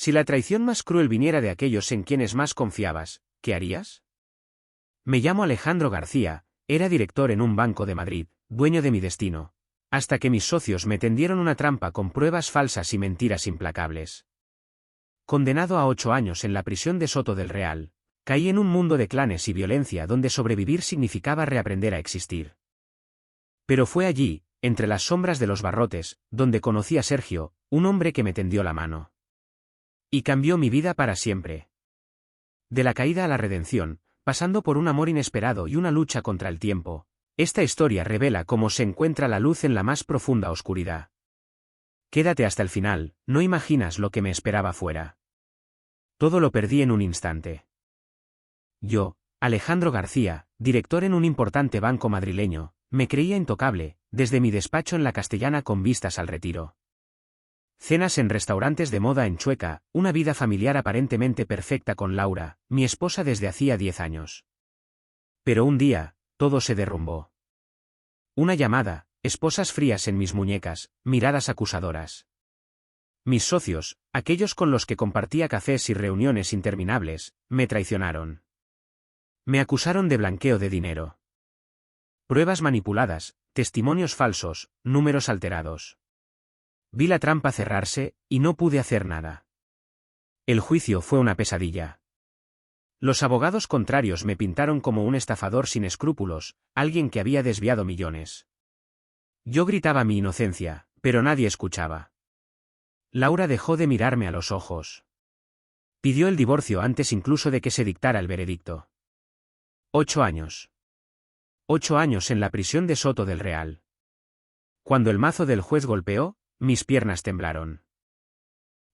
Si la traición más cruel viniera de aquellos en quienes más confiabas, ¿qué harías? Me llamo Alejandro García, era director en un banco de Madrid, dueño de mi destino, hasta que mis socios me tendieron una trampa con pruebas falsas y mentiras implacables. Condenado a 8 años en la prisión de Soto del Real, caí en un mundo de clanes y violencia donde sobrevivir significaba reaprender a existir. Pero fue allí, entre las sombras de los barrotes, donde conocí a Sergio, un hombre que me tendió la mano. Y cambió mi vida para siempre. De la caída a la redención, pasando por un amor inesperado y una lucha contra el tiempo, esta historia revela cómo se encuentra la luz en la más profunda oscuridad. Quédate hasta el final, no imaginas lo que me esperaba fuera. Todo lo perdí en un instante. Yo, Alejandro García, director en un importante banco madrileño, me creía intocable, desde mi despacho en la Castellana con vistas al retiro. Cenas en restaurantes de moda en Chueca, una vida familiar aparentemente perfecta con Laura, mi esposa desde hacía 10 años. Pero un día, todo se derrumbó. Una llamada, esposas frías en mis muñecas, miradas acusadoras. Mis socios, aquellos con los que compartía cafés y reuniones interminables, me traicionaron. Me acusaron de blanqueo de dinero. Pruebas manipuladas, testimonios falsos, números alterados. Vi la trampa cerrarse, y no pude hacer nada. El juicio fue una pesadilla. Los abogados contrarios me pintaron como un estafador sin escrúpulos, alguien que había desviado millones. Yo gritaba mi inocencia, pero nadie escuchaba. Laura dejó de mirarme a los ojos. Pidió el divorcio antes incluso de que se dictara el veredicto. 8 años. 8 años en la prisión de Soto del Real. Cuando el mazo del juez golpeó, mis piernas temblaron.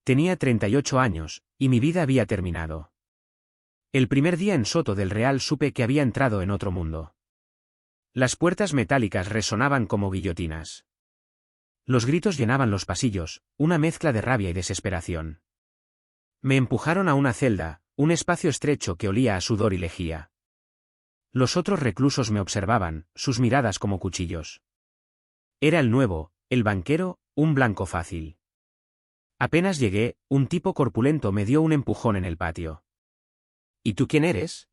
Tenía 38 años, y mi vida había terminado. El primer día en Soto del Real supe que había entrado en otro mundo. Las puertas metálicas resonaban como guillotinas. Los gritos llenaban los pasillos, una mezcla de rabia y desesperación. Me empujaron a una celda, un espacio estrecho que olía a sudor y lejía. Los otros reclusos me observaban, sus miradas como cuchillos. Era el nuevo, el banquero, un blanco fácil. Apenas llegué, un tipo corpulento me dio un empujón en el patio. ¿Y tú quién eres?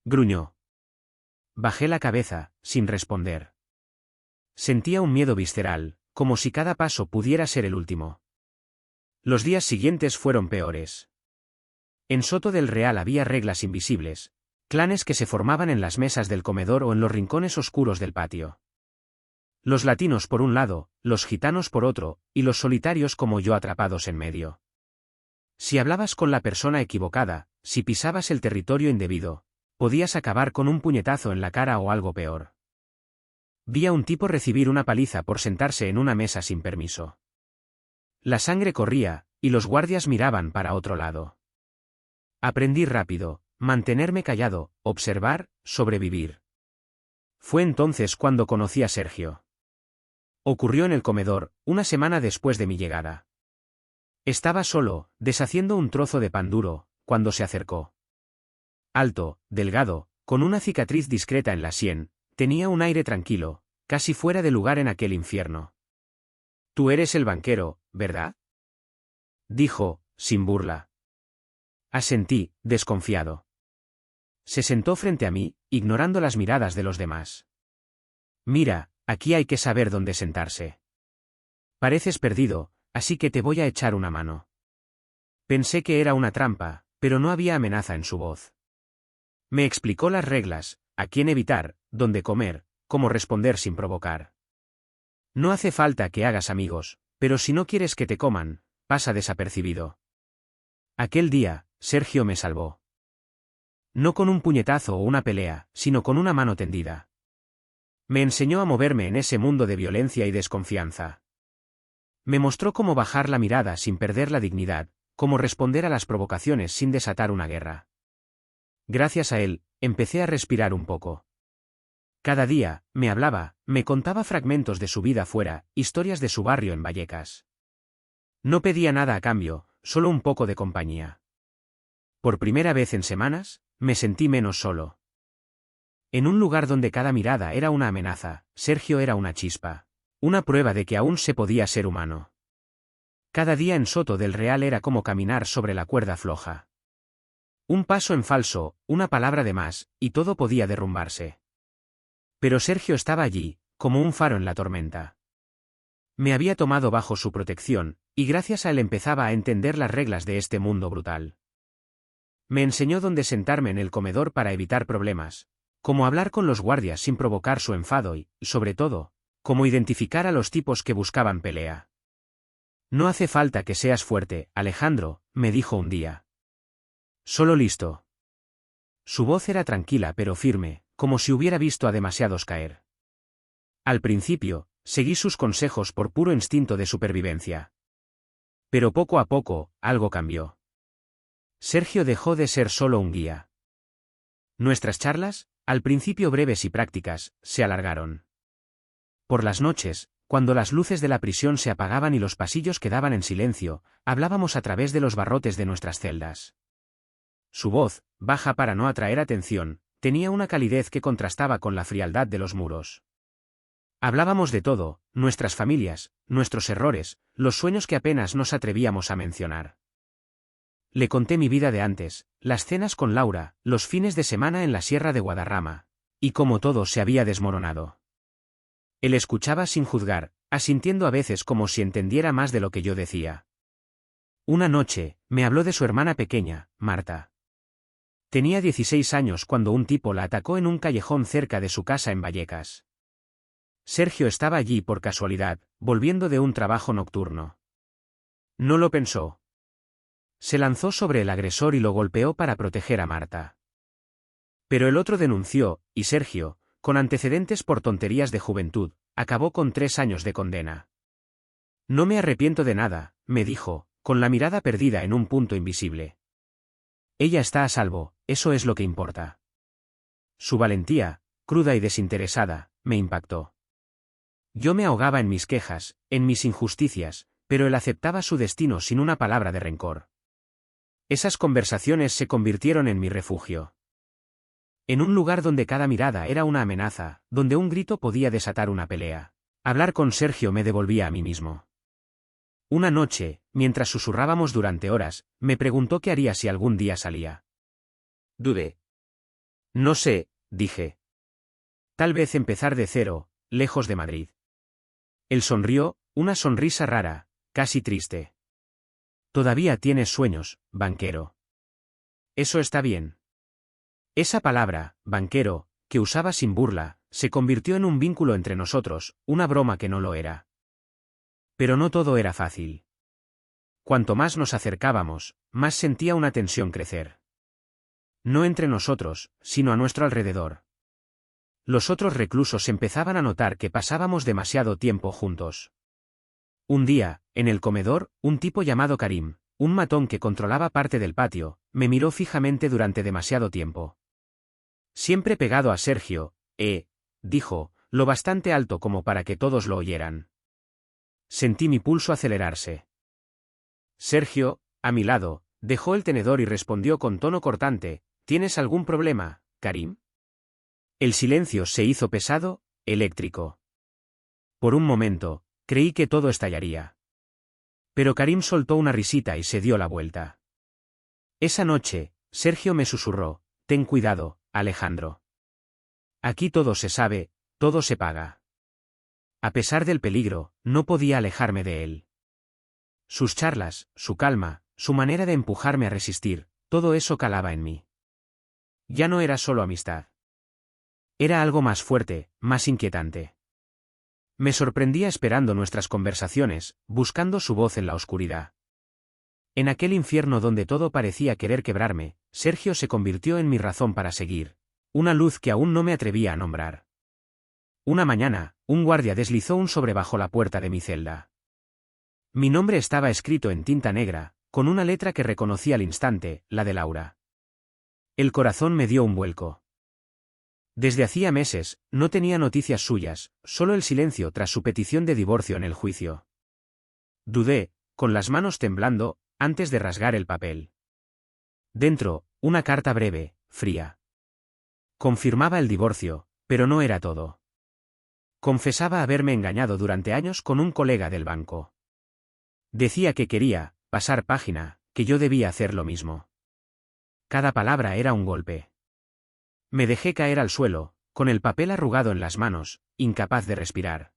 Gruñó. Bajé la cabeza, sin responder. Sentía un miedo visceral, como si cada paso pudiera ser el último. Los días siguientes fueron peores. En Soto del Real había reglas invisibles, clanes que se formaban en las mesas del comedor o en los rincones oscuros del patio. Los latinos por un lado, los gitanos por otro, y los solitarios como yo atrapados en medio. Si hablabas con la persona equivocada, si pisabas el territorio indebido, podías acabar con un puñetazo en la cara o algo peor. Vi a un tipo recibir una paliza por sentarse en una mesa sin permiso. La sangre corría, y los guardias miraban para otro lado. Aprendí rápido, mantenerme callado, observar, sobrevivir. Fue entonces cuando conocí a Sergio. Ocurrió en el comedor, una semana después de mi llegada. Estaba solo, deshaciendo un trozo de pan duro, cuando se acercó. Alto, delgado, con una cicatriz discreta en la sien, tenía un aire tranquilo, casi fuera de lugar en aquel infierno. Tú eres el banquero, ¿verdad? Dijo, sin burla. Asentí, desconfiado. Se sentó frente a mí, ignorando las miradas de los demás. Mira, aquí hay que saber dónde sentarse. Pareces perdido, así que te voy a echar una mano. Pensé que era una trampa, pero no había amenaza en su voz. Me explicó las reglas, a quién evitar, dónde comer, cómo responder sin provocar. No hace falta que hagas amigos, pero si no quieres que te coman, pasa desapercibido. Aquel día, Sergio me salvó. No con un puñetazo o una pelea, sino con una mano tendida. Me enseñó a moverme en ese mundo de violencia y desconfianza. Me mostró cómo bajar la mirada sin perder la dignidad, cómo responder a las provocaciones sin desatar una guerra. Gracias a él, empecé a respirar un poco. Cada día, me hablaba, me contaba fragmentos de su vida fuera, historias de su barrio en Vallecas. No pedía nada a cambio, solo un poco de compañía. Por primera vez en semanas, me sentí menos solo. En un lugar donde cada mirada era una amenaza, Sergio era una chispa. Una prueba de que aún se podía ser humano. Cada día en Soto del Real era como caminar sobre la cuerda floja. Un paso en falso, una palabra de más, y todo podía derrumbarse. Pero Sergio estaba allí, como un faro en la tormenta. Me había tomado bajo su protección, y gracias a él empezaba a entender las reglas de este mundo brutal. Me enseñó dónde sentarme en el comedor para evitar problemas, cómo hablar con los guardias sin provocar su enfado y, sobre todo, cómo identificar a los tipos que buscaban pelea. No hace falta que seas fuerte, Alejandro, me dijo un día. Solo listo. Su voz era tranquila pero firme, como si hubiera visto a demasiados caer. Al principio, seguí sus consejos por puro instinto de supervivencia. Pero poco a poco, algo cambió. Sergio dejó de ser solo un guía. Nuestras charlas, al principio breves y prácticas, se alargaron. Por las noches, cuando las luces de la prisión se apagaban y los pasillos quedaban en silencio, hablábamos a través de los barrotes de nuestras celdas. Su voz, baja para no atraer atención, tenía una calidez que contrastaba con la frialdad de los muros. Hablábamos de todo, nuestras familias, nuestros errores, los sueños que apenas nos atrevíamos a mencionar. Le conté mi vida de antes, las cenas con Laura, los fines de semana en la Sierra de Guadarrama, y cómo todo se había desmoronado. Él escuchaba sin juzgar, asintiendo a veces como si entendiera más de lo que yo decía. Una noche, me habló de su hermana pequeña, Marta. Tenía 16 años cuando un tipo la atacó en un callejón cerca de su casa en Vallecas. Sergio estaba allí por casualidad, volviendo de un trabajo nocturno. No lo pensó. Se lanzó sobre el agresor y lo golpeó para proteger a Marta. Pero el otro denunció, y Sergio, con antecedentes por tonterías de juventud, acabó con 3 años de condena. No me arrepiento de nada, me dijo, con la mirada perdida en un punto invisible. Ella está a salvo, eso es lo que importa. Su valentía, cruda y desinteresada, me impactó. Yo me ahogaba en mis quejas, en mis injusticias, pero él aceptaba su destino sin una palabra de rencor. Esas conversaciones se convirtieron en mi refugio. En un lugar donde cada mirada era una amenaza, donde un grito podía desatar una pelea. Hablar con Sergio me devolvía a mí mismo. Una noche, mientras susurrábamos durante horas, me preguntó qué haría si algún día salía. Dudé. No sé, dije. Tal vez empezar de cero, lejos de Madrid. Él sonrió, una sonrisa rara, casi triste. Todavía tienes sueños, banquero. Eso está bien. Esa palabra, banquero, que usaba sin burla, se convirtió en un vínculo entre nosotros, una broma que no lo era. Pero no todo era fácil. Cuanto más nos acercábamos, más sentía una tensión crecer. No entre nosotros, sino a nuestro alrededor. Los otros reclusos empezaban a notar que pasábamos demasiado tiempo juntos. Un día, en el comedor, un tipo llamado Karim, un matón que controlaba parte del patio, me miró fijamente durante demasiado tiempo. Siempre pegado a Sergio, dijo, lo bastante alto como para que todos lo oyeran. Sentí mi pulso acelerarse. Sergio, a mi lado, dejó el tenedor y respondió con tono cortante, ¿tienes algún problema, Karim? El silencio se hizo pesado, eléctrico. Por un momento, creí que todo estallaría. Pero Karim soltó una risita y se dio la vuelta. Esa noche, Sergio me susurró, ten cuidado, Alejandro. Aquí todo se sabe, todo se paga. A pesar del peligro, no podía alejarme de él. Sus charlas, su calma, su manera de empujarme a resistir, todo eso calaba en mí. Ya no era solo amistad. Era algo más fuerte, más inquietante. Me sorprendía esperando nuestras conversaciones, buscando su voz en la oscuridad. En aquel infierno donde todo parecía querer quebrarme, Sergio se convirtió en mi razón para seguir, una luz que aún no me atrevía a nombrar. Una mañana, un guardia deslizó un sobre bajo la puerta de mi celda. Mi nombre estaba escrito en tinta negra, con una letra que reconocí al instante, la de Laura. El corazón me dio un vuelco. Desde hacía meses, no tenía noticias suyas, solo el silencio tras su petición de divorcio en el juicio. Dudé, con las manos temblando, antes de rasgar el papel. Dentro, una carta breve, fría. Confirmaba el divorcio, pero no era todo. Confesaba haberme engañado durante años con un colega del banco. Decía que quería pasar página, que yo debía hacer lo mismo. Cada palabra era un golpe. Me dejé caer al suelo, con el papel arrugado en las manos, incapaz de respirar.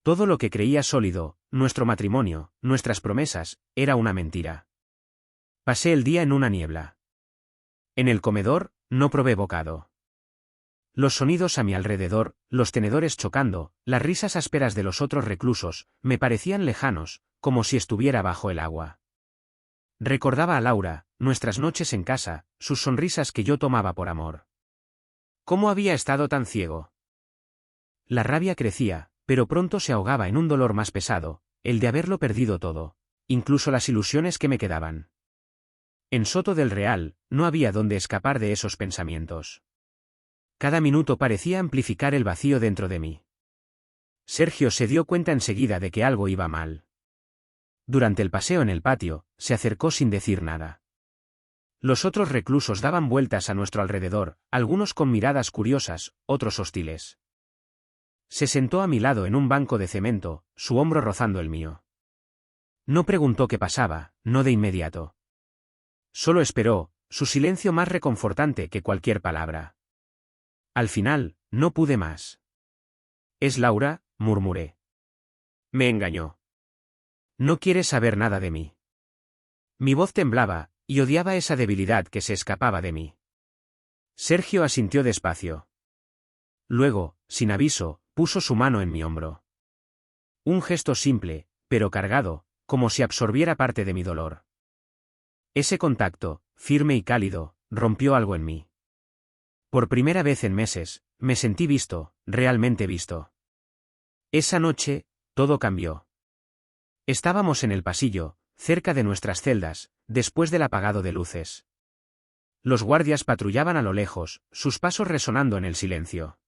Todo lo que creía sólido, nuestro matrimonio, nuestras promesas, era una mentira. Pasé el día en una niebla. En el comedor, no probé bocado. Los sonidos a mi alrededor, los tenedores chocando, las risas ásperas de los otros reclusos, me parecían lejanos, como si estuviera bajo el agua. Recordaba a Laura, nuestras noches en casa, sus sonrisas que yo tomaba por amor. ¿Cómo había estado tan ciego? La rabia crecía, pero pronto se ahogaba en un dolor más pesado, el de haberlo perdido todo, incluso las ilusiones que me quedaban. En Soto del Real, no había dónde escapar de esos pensamientos. Cada minuto parecía amplificar el vacío dentro de mí. Sergio se dio cuenta enseguida de que algo iba mal. Durante el paseo en el patio, se acercó sin decir nada. Los otros reclusos daban vueltas a nuestro alrededor, algunos con miradas curiosas, otros hostiles. Se sentó a mi lado en un banco de cemento, su hombro rozando el mío. No preguntó qué pasaba, no de inmediato. Solo esperó, su silencio más reconfortante que cualquier palabra. Al final, no pude más. «¿Es Laura?», murmuré. Me engañó. No quiere saber nada de mí. Mi voz temblaba, y odiaba esa debilidad que se escapaba de mí. Sergio asintió despacio. Luego, sin aviso, puso su mano en mi hombro. Un gesto simple, pero cargado, como si absorbiera parte de mi dolor. Ese contacto, firme y cálido, rompió algo en mí. Por primera vez en meses, me sentí visto, realmente visto. Esa noche, todo cambió. Estábamos en el pasillo, cerca de nuestras celdas, después del apagado de luces. Los guardias patrullaban a lo lejos, sus pasos resonando en el silencio.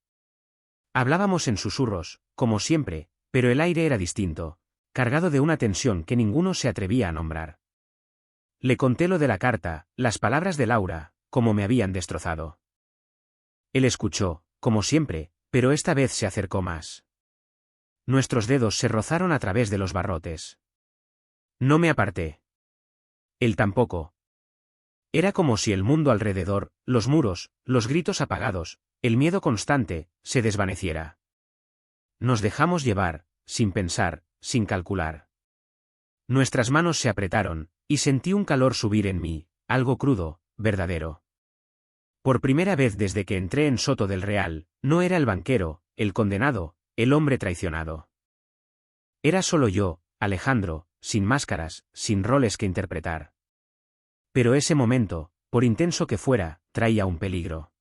Hablábamos en susurros, como siempre, pero el aire era distinto, cargado de una tensión que ninguno se atrevía a nombrar. Le conté lo de la carta, las palabras de Laura, como me habían destrozado. Él escuchó, como siempre, pero esta vez se acercó más. Nuestros dedos se rozaron a través de los barrotes. No me aparté. Él tampoco. Era como si el mundo alrededor, los muros, los gritos apagados, el miedo constante, se desvaneciera. Nos dejamos llevar, sin pensar, sin calcular. Nuestras manos se apretaron, y sentí un calor subir en mí, algo crudo, verdadero. Por primera vez desde que entré en Soto del Real, no era el banquero, el condenado, el hombre traicionado. Era solo yo, Alejandro, sin máscaras, sin roles que interpretar. Pero ese momento, por intenso que fuera, traía un peligro.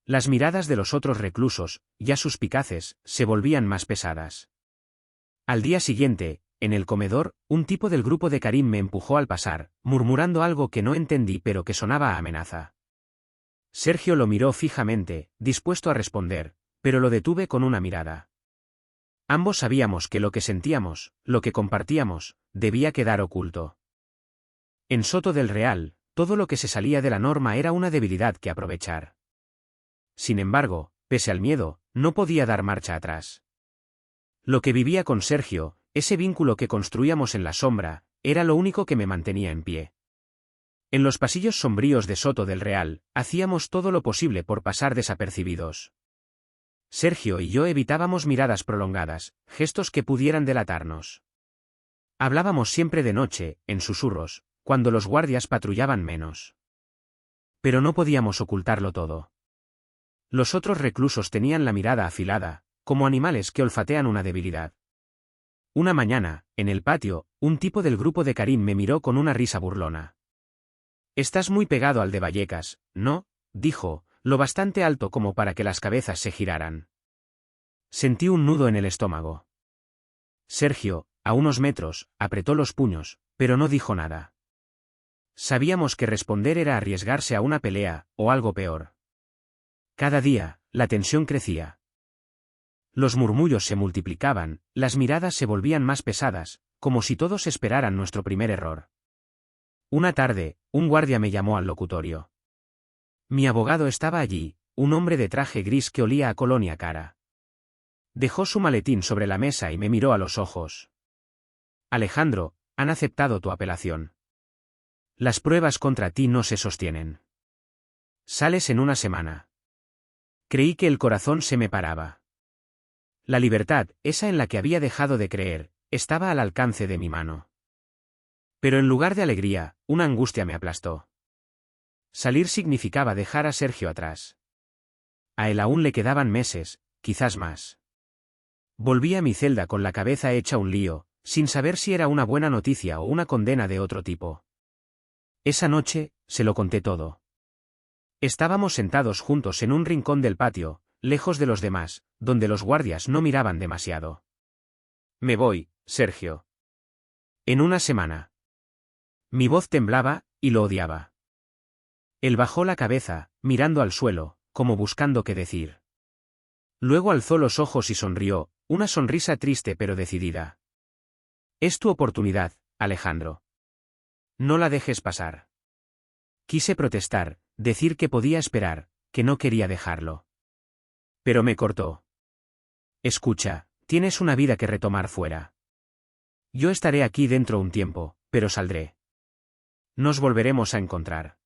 Las miradas de los otros reclusos, ya suspicaces, se volvían más pesadas. Al día siguiente, en el comedor, un tipo del grupo de Karim me empujó al pasar, murmurando algo que no entendí pero que sonaba a amenaza. Sergio lo miró fijamente, dispuesto a responder, pero lo detuve con una mirada. Ambos sabíamos que lo que sentíamos, lo que compartíamos, debía quedar oculto. En Soto del Real, todo lo que se salía de la norma era una debilidad que aprovechar. Sin embargo, pese al miedo, no podía dar marcha atrás. Lo que vivía con Sergio, ese vínculo que construíamos en la sombra, era lo único que me mantenía en pie. En los pasillos sombríos de Soto del Real, hacíamos todo lo posible por pasar desapercibidos. Sergio y yo evitábamos miradas prolongadas, gestos que pudieran delatarnos. Hablábamos siempre de noche, en susurros, cuando los guardias patrullaban menos. Pero no podíamos ocultarlo todo. Los otros reclusos tenían la mirada afilada, como animales que olfatean una debilidad. Una mañana, en el patio, un tipo del grupo de Karim me miró con una risa burlona. «Estás muy pegado al de Vallecas, ¿no?», dijo, lo bastante alto como para que las cabezas se giraran. Sentí un nudo en el estómago. Sergio, a unos metros, apretó los puños, pero no dijo nada. Sabíamos que responder era arriesgarse a una pelea, o algo peor. Cada día, la tensión crecía. Los murmullos se multiplicaban, las miradas se volvían más pesadas, como si todos esperaran nuestro primer error. Una tarde, un guardia me llamó al locutorio. Mi abogado estaba allí, un hombre de traje gris que olía a colonia cara. Dejó su maletín sobre la mesa y me miró a los ojos. Alejandro, han aceptado tu apelación. Las pruebas contra ti no se sostienen. Sales en una semana. Creí que el corazón se me paraba. La libertad, esa en la que había dejado de creer, estaba al alcance de mi mano. Pero en lugar de alegría, una angustia me aplastó. Salir significaba dejar a Sergio atrás. A él aún le quedaban meses, quizás más. Volví a mi celda con la cabeza hecha un lío, sin saber si era una buena noticia o una condena de otro tipo. Esa noche, se lo conté todo. Estábamos sentados juntos en un rincón del patio, lejos de los demás, donde los guardias no miraban demasiado. Me voy, Sergio. En una semana. Mi voz temblaba, y lo odiaba. Él bajó la cabeza, mirando al suelo, como buscando qué decir. Luego alzó los ojos y sonrió, una sonrisa triste pero decidida. Es tu oportunidad, Alejandro. No la dejes pasar. Quise protestar, decir que podía esperar, que no quería dejarlo. Pero me cortó. Escucha, tienes una vida que retomar fuera. Yo estaré aquí dentro un tiempo, pero saldré. Nos volveremos a encontrar.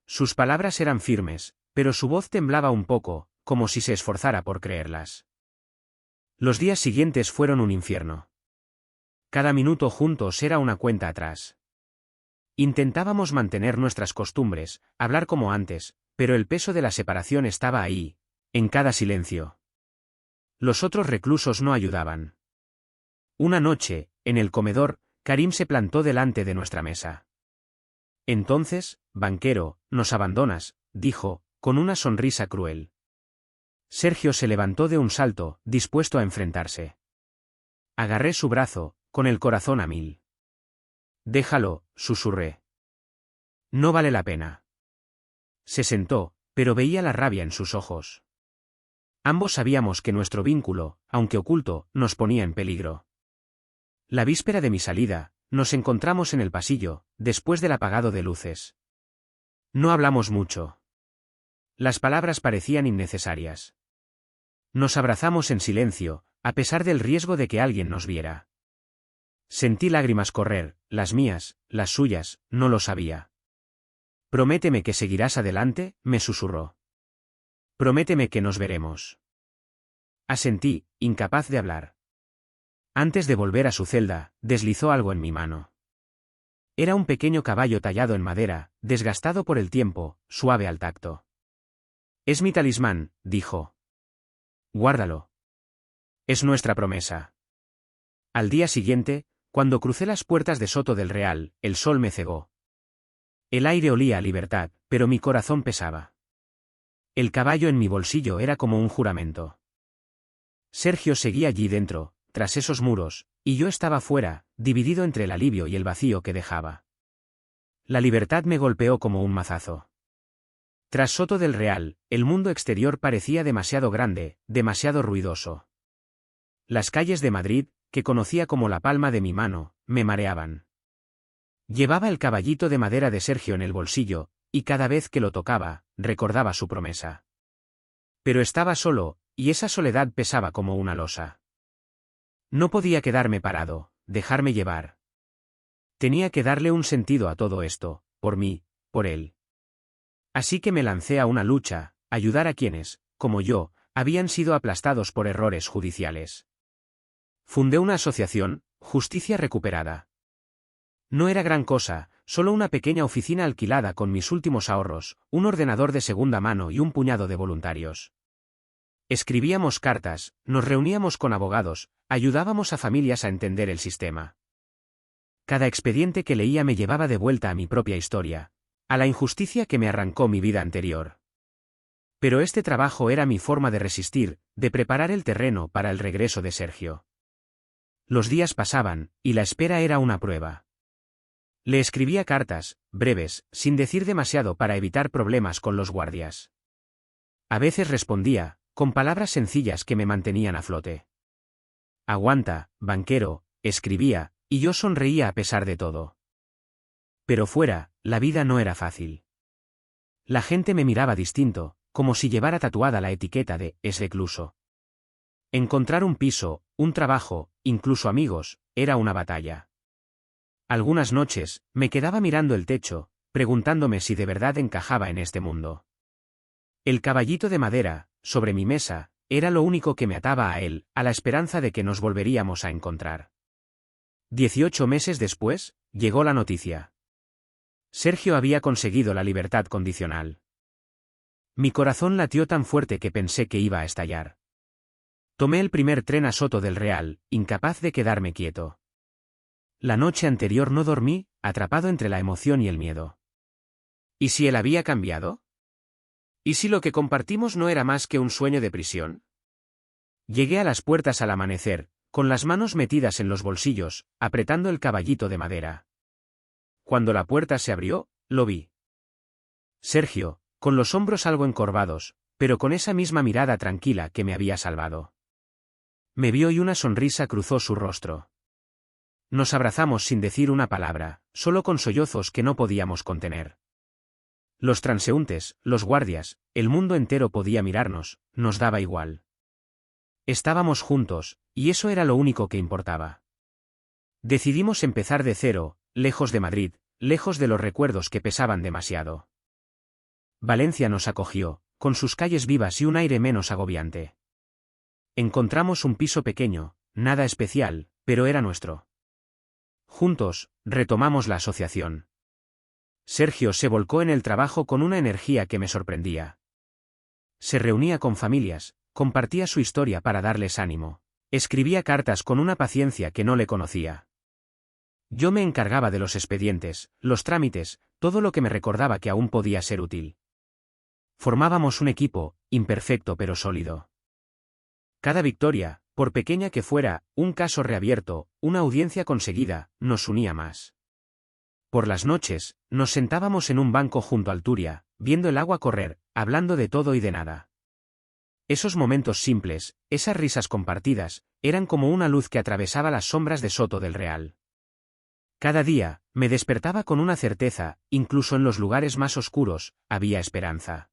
Sus palabras eran firmes, pero su voz temblaba un poco, como si se esforzara por creerlas. Los días siguientes fueron un infierno. Cada minuto juntos era una cuenta atrás. Intentábamos mantener nuestras costumbres, hablar como antes, pero el peso de la separación estaba ahí, en cada silencio. Los otros reclusos no ayudaban. Una noche, en el comedor, Karim se plantó delante de nuestra mesa. Entonces, banquero, nos abandonas, dijo, con una sonrisa cruel. Sergio se levantó de un salto, dispuesto a enfrentarse. Agarré su brazo, con el corazón a mil. Déjalo, susurré. No vale la pena. Se sentó, pero veía la rabia en sus ojos. Ambos sabíamos que nuestro vínculo, aunque oculto, nos ponía en peligro. La víspera de mi salida, nos encontramos en el pasillo, después del apagado de luces. No hablamos mucho. Las palabras parecían innecesarias. Nos abrazamos en silencio, a pesar del riesgo de que alguien nos viera. Sentí lágrimas correr, las mías, las suyas, no lo sabía. Prométeme que seguirás adelante, me susurró. Prométeme que nos veremos. Asentí, incapaz de hablar. Antes de volver a su celda, deslizó algo en mi mano. Era un pequeño caballo tallado en madera, desgastado por el tiempo, suave al tacto. Es mi talismán, dijo. Guárdalo. Es nuestra promesa. Al día siguiente, cuando crucé las puertas de Soto del Real, el sol me cegó. El aire olía a libertad, pero mi corazón pesaba. El caballo en mi bolsillo era como un juramento. Sergio seguía allí dentro, tras esos muros, y yo estaba fuera, dividido entre el alivio y el vacío que dejaba. La libertad me golpeó como un mazazo. Tras Soto del Real, el mundo exterior parecía demasiado grande, demasiado ruidoso. Las calles de Madrid, que conocía como la palma de mi mano, me mareaban. Llevaba el caballito de madera de Sergio en el bolsillo, y cada vez que lo tocaba, recordaba su promesa. Pero estaba solo, y esa soledad pesaba como una losa. No podía quedarme parado, dejarme llevar. Tenía que darle un sentido a todo esto, por mí, por él. Así que me lancé a una lucha, ayudar a quienes, como yo, habían sido aplastados por errores judiciales. Fundé una asociación, Justicia Recuperada. No era gran cosa, solo una pequeña oficina alquilada con mis últimos ahorros, un ordenador de segunda mano y un puñado de voluntarios. Escribíamos cartas, nos reuníamos con abogados, ayudábamos a familias a entender el sistema. Cada expediente que leía me llevaba de vuelta a mi propia historia, a la injusticia que me arrancó mi vida anterior. Pero este trabajo era mi forma de resistir, de preparar el terreno para el regreso de Sergio. Los días pasaban, y la espera era una prueba. Le escribía cartas, breves, sin decir demasiado para evitar problemas con los guardias. A veces respondía, con palabras sencillas que me mantenían a flote. Aguanta, banquero, escribía, y yo sonreía a pesar de todo. Pero fuera, la vida no era fácil. La gente me miraba distinto, como si llevara tatuada la etiqueta de «es recluso». Encontrar un piso, un trabajo, incluso amigos, era una batalla. Algunas noches, me quedaba mirando el techo, preguntándome si de verdad encajaba en este mundo. El caballito de madera, sobre mi mesa, era lo único que me ataba a él, a la esperanza de que nos volveríamos a encontrar. 18 meses después, llegó la noticia. Sergio había conseguido la libertad condicional. Mi corazón latió tan fuerte que pensé que iba a estallar. Tomé el primer tren a Soto del Real, incapaz de quedarme quieto. La noche anterior no dormí, atrapado entre la emoción y el miedo. ¿Y si él había cambiado? ¿Y si lo que compartimos no era más que un sueño de prisión? Llegué a las puertas al amanecer, con las manos metidas en los bolsillos, apretando el caballito de madera. Cuando la puerta se abrió, lo vi. Sergio, con los hombros algo encorvados, pero con esa misma mirada tranquila que me había salvado. Me vio y una sonrisa cruzó su rostro. Nos abrazamos sin decir una palabra, solo con sollozos que no podíamos contener. Los transeúntes, los guardias, el mundo entero podía mirarnos, nos daba igual. Estábamos juntos, y eso era lo único que importaba. Decidimos empezar de cero, lejos de Madrid, lejos de los recuerdos que pesaban demasiado. Valencia nos acogió, con sus calles vivas y un aire menos agobiante. Encontramos un piso pequeño, nada especial, pero era nuestro. Juntos, retomamos la asociación. Sergio se volcó en el trabajo con una energía que me sorprendía. Se reunía con familias, compartía su historia para darles ánimo. Escribía cartas con una paciencia que no le conocía. Yo me encargaba de los expedientes, los trámites, todo lo que me recordaba que aún podía ser útil. Formábamos un equipo, imperfecto pero sólido. Cada victoria, por pequeña que fuera, un caso reabierto, una audiencia conseguida, nos unía más. Por las noches, nos sentábamos en un banco junto al Turia, viendo el agua correr, hablando de todo y de nada. Esos momentos simples, esas risas compartidas, eran como una luz que atravesaba las sombras de Soto del Real. Cada día, me despertaba con una certeza, incluso en los lugares más oscuros, había esperanza.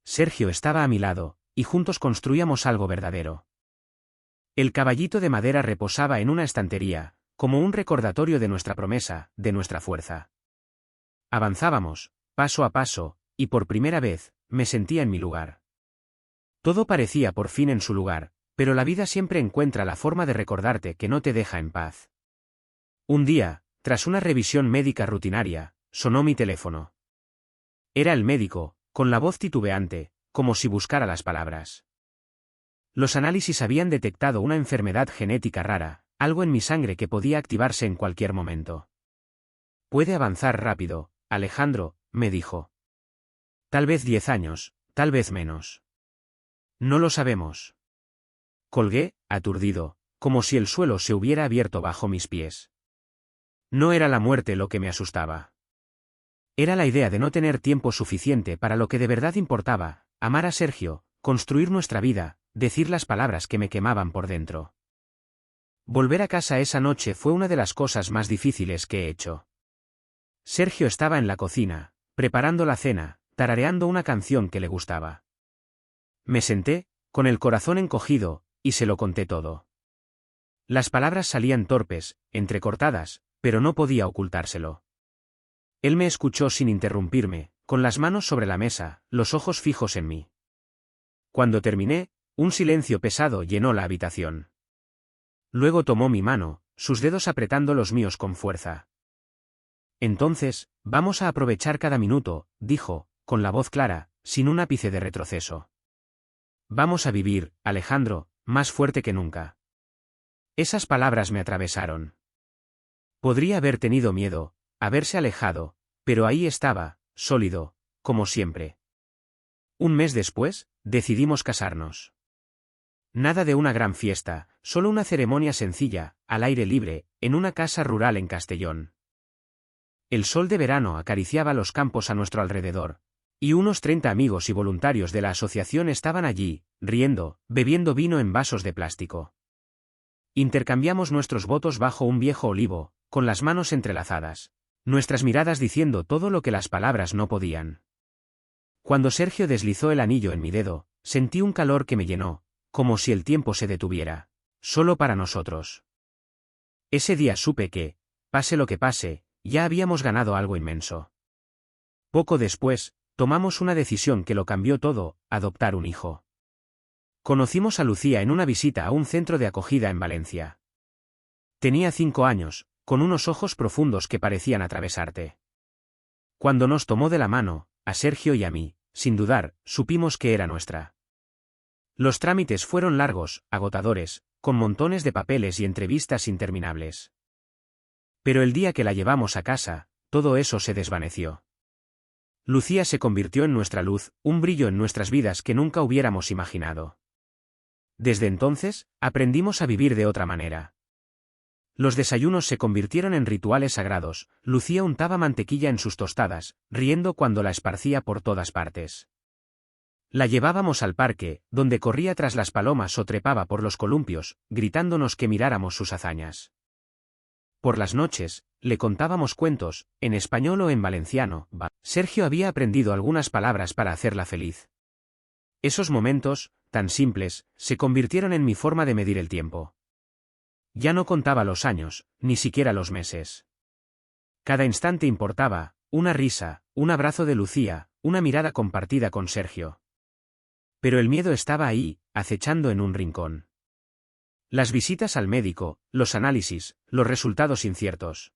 Sergio estaba a mi lado, y juntos construíamos algo verdadero. El caballito de madera reposaba en una estantería, como un recordatorio de nuestra promesa, de nuestra fuerza. Avanzábamos, paso a paso, y por primera vez, me sentía en mi lugar. Todo parecía por fin en su lugar, pero la vida siempre encuentra la forma de recordarte que no te deja en paz. Un día, tras una revisión médica rutinaria, sonó mi teléfono. Era el médico, con la voz titubeante, como si buscara las palabras. Los análisis habían detectado una enfermedad genética rara, algo en mi sangre que podía activarse en cualquier momento. Puede avanzar rápido, Alejandro, me dijo. Tal vez 10 años, tal vez menos. No lo sabemos. Colgué, aturdido, como si el suelo se hubiera abierto bajo mis pies. No era la muerte lo que me asustaba. Era la idea de no tener tiempo suficiente para lo que de verdad importaba, amar a Sergio, construir nuestra vida, decir las palabras que me quemaban por dentro. Volver a casa esa noche fue una de las cosas más difíciles que he hecho. Sergio estaba en la cocina, preparando la cena, tarareando una canción que le gustaba. Me senté, con el corazón encogido, y se lo conté todo. Las palabras salían torpes, entrecortadas, pero no podía ocultárselo. Él me escuchó sin interrumpirme, con las manos sobre la mesa, los ojos fijos en mí. Cuando terminé, un silencio pesado llenó la habitación. Luego tomó mi mano, sus dedos apretando los míos con fuerza. Entonces, vamos a aprovechar cada minuto, dijo, con la voz clara, sin un ápice de retroceso. Vamos a vivir, Alejandro, más fuerte que nunca. Esas palabras me atravesaron. Podría haber tenido miedo, haberse alejado, pero ahí estaba, sólido, como siempre. Un mes después, decidimos casarnos. Nada de una gran fiesta, solo una ceremonia sencilla, al aire libre, en una casa rural en Castellón. El sol de verano acariciaba los campos a nuestro alrededor, y unos 30 amigos y voluntarios de la asociación estaban allí, riendo, bebiendo vino en vasos de plástico. Intercambiamos nuestros votos bajo un viejo olivo, con las manos entrelazadas, nuestras miradas diciendo todo lo que las palabras no podían. Cuando Sergio deslizó el anillo en mi dedo, sentí un calor que me llenó, como si el tiempo se detuviera, solo para nosotros. Ese día supe que, pase lo que pase, ya habíamos ganado algo inmenso. Poco después, tomamos una decisión que lo cambió todo: adoptar un hijo. Conocimos a Lucía en una visita a un centro de acogida en Valencia. Tenía 5 años, con unos ojos profundos que parecían atravesarte. Cuando nos tomó de la mano, a Sergio y a mí, sin dudar, supimos que era nuestra. Los trámites fueron largos, agotadores, con montones de papeles y entrevistas interminables. Pero el día que la llevamos a casa, todo eso se desvaneció. Lucía se convirtió en nuestra luz, un brillo en nuestras vidas que nunca hubiéramos imaginado. Desde entonces, aprendimos a vivir de otra manera. Los desayunos se convirtieron en rituales sagrados. Lucía untaba mantequilla en sus tostadas, riendo cuando la esparcía por todas partes. La llevábamos al parque, donde corría tras las palomas o trepaba por los columpios, gritándonos que miráramos sus hazañas. Por las noches, le contábamos cuentos, en español o en valenciano. Sergio había aprendido algunas palabras para hacerla feliz. Esos momentos, tan simples, se convirtieron en mi forma de medir el tiempo. Ya no contaba los años, ni siquiera los meses. Cada instante importaba: una risa, un abrazo de Lucía, una mirada compartida con Sergio. Pero el miedo estaba ahí, acechando en un rincón. Las visitas al médico, los análisis, los resultados inciertos.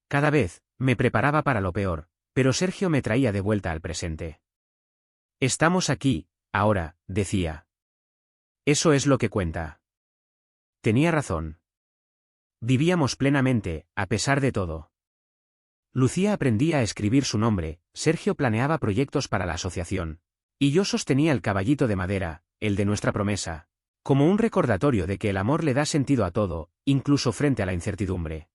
Cada vez, me preparaba para lo peor, pero Sergio me traía de vuelta al presente. Estamos aquí, ahora, decía. Eso es lo que cuenta. Tenía razón. Vivíamos plenamente, a pesar de todo. Lucía aprendía a escribir su nombre, Sergio planeaba proyectos para la asociación, y yo sostenía el caballito de madera, el de nuestra promesa, como un recordatorio de que el amor le da sentido a todo, incluso frente a la incertidumbre.